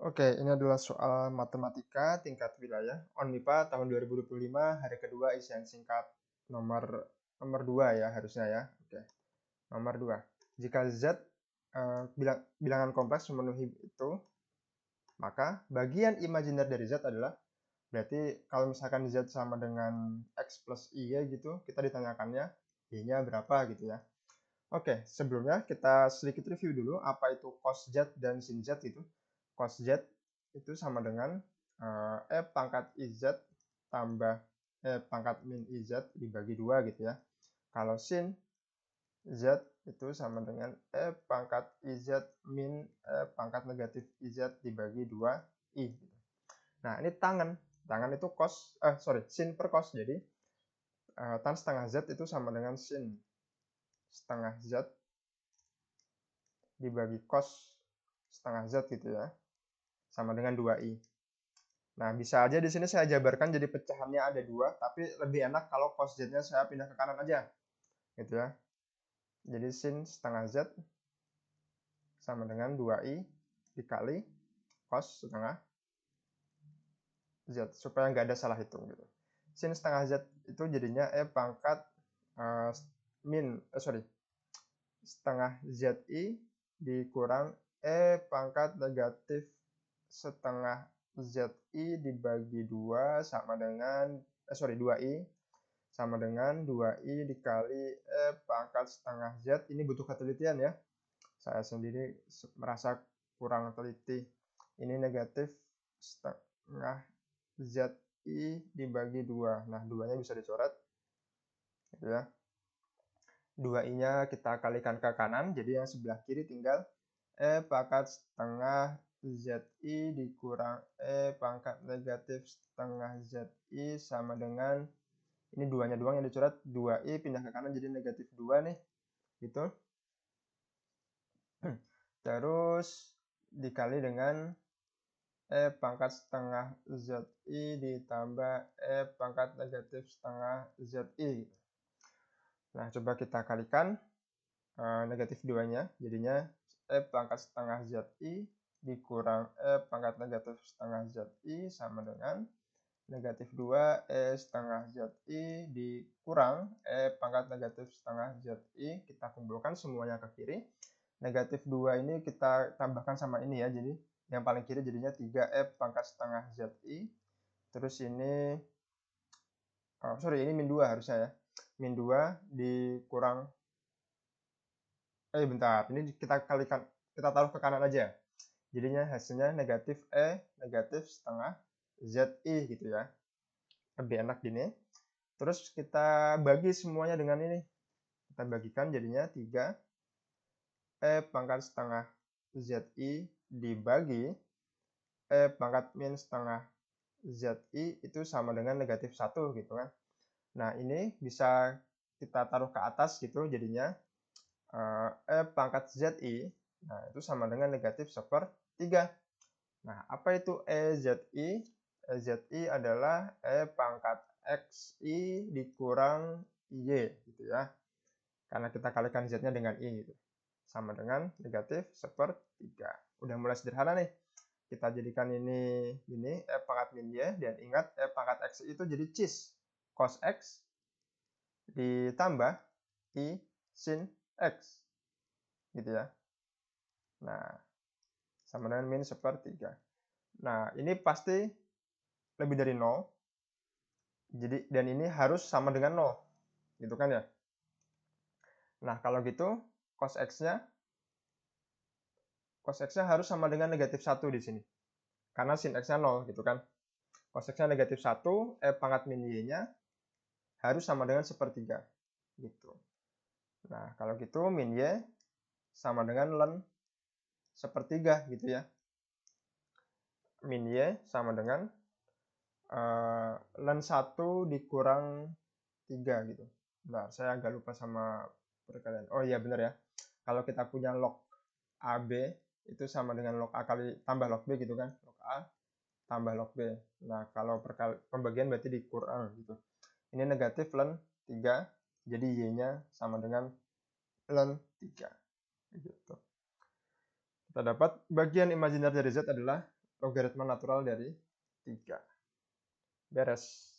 Oke, ini adalah soal matematika tingkat wilayah ONMIPA tahun 2025 hari kedua isian singkat nomor nomor 2 ya harusnya ya. Oke, nomor 2. Jika Z bilangan kompleks memenuhi itu, maka bagian imajiner dari Z adalah berarti kalau misalkan Z sama dengan X plus Y gitu, kita ditanyakannya Y-nya berapa gitu ya. Oke, sebelumnya kita sedikit review dulu apa itu cos Z dan sin Z gitu. Cos Z itu sama dengan E pangkat IZ tambah E pangkat min IZ dibagi 2 gitu ya. Kalau sin Z itu sama dengan E pangkat IZ min E pangkat negatif IZ dibagi 2 I. Nah, ini tangen. Tangen itu sin per cos. Jadi, tan setengah Z itu sama dengan sin setengah Z dibagi cos setengah Z gitu ya. Sama dengan 2i. Nah, bisa aja di sini saya jabarkan jadi pecahannya ada 2, tapi lebih enak kalau cos Z-nya saya pindah ke kanan aja. Gitu ya. Jadi sin setengah Z sama dengan 2i dikali cos setengah Z supaya nggak ada salah hitung gitu. Sin setengah Z itu jadinya E pangkat setengah ZI dikurang E pangkat negatif setengah ZI dibagi 2 sama dengan 2i sama dengan 2i dikali E pangkat setengah Z. Ini butuh ketelitian ya. Saya sendiri merasa kurang teliti. Ini negatif setengah ZI dibagi 2. Nah, 2-nya bisa dicoret. Gitu ya. 2i-nya kita kalikan ke kanan, jadi yang sebelah kiri tinggal E pangkat setengah ZI dikurang E pangkat negatif setengah ZI sama dengan, ini 2-nya doang yang dicoret, 2i pindah ke kanan jadi negatif 2 nih, gitu. Terus dikali dengan E pangkat setengah ZI ditambah E pangkat negatif setengah ZI. Nah, coba kita kalikan negatif 2-nya, jadinya E pangkat setengah ZI dikurang E pangkat negatif setengah ZI sama dengan negatif 2 E setengah ZI dikurang E pangkat negatif setengah ZI. Kita kumpulkan semuanya ke kiri. Negatif 2 ini kita tambahkan sama ini ya, jadi yang paling kiri jadinya 3 E pangkat setengah ZI. Terus ini, ini min 2 harusnya ya. Min 2 dikurang, bentar, ini kita kalikan, kita taruh ke kanan aja. Jadinya hasilnya negatif E, negatif setengah ZI gitu ya. Lebih enak gini. Terus kita bagi semuanya dengan ini. Kita bagikan jadinya 3 E pangkat setengah ZI dibagi E pangkat min setengah ZI itu sama dengan negatif 1 gitu kan. Nah, ini bisa kita taruh ke atas gitu, jadinya E pangkat ZI, nah itu sama dengan negatif 1/3. Nah, apa itu EZI? EZI adalah E pangkat XI dikurang Y gitu ya. Karena kita kalikan Z-nya dengan I gitu. Sama dengan negatif 1/3. Udah mulai sederhana nih. Kita jadikan ini E pangkat min Y, dan ingat E pangkat XI itu jadi cis. Cos X ditambah I sin X. Gitu ya. Nah, sama dengan min 1/3. Nah, ini pasti lebih dari 0. Jadi, dan ini harus sama dengan 0. Gitu kan ya. Nah, kalau gitu, cos X-nya harus sama dengan negatif 1 di sini. Karena sin X-nya 0 gitu kan. Cos X-nya negatif 1, E pangkat min Y-nya harus sama dengan 1/3. Gitu. Nah, kalau gitu min Y sama dengan ln 1/3 gitu ya. Min Y sama dengan ln 1 dikurang 3 gitu. Nah, saya agak lupa sama perkalian. Oh iya benar ya. Kalau kita punya log AB itu sama dengan log A kali tambah log B gitu kan. Log A tambah log B. Nah, kalau pembagian berarti dikurang gitu. Ini negatif ln 3, jadi Y-nya sama dengan ln 3. Gitu. Kita dapat bagian imajiner dari Z adalah logaritma natural dari 3. Beres.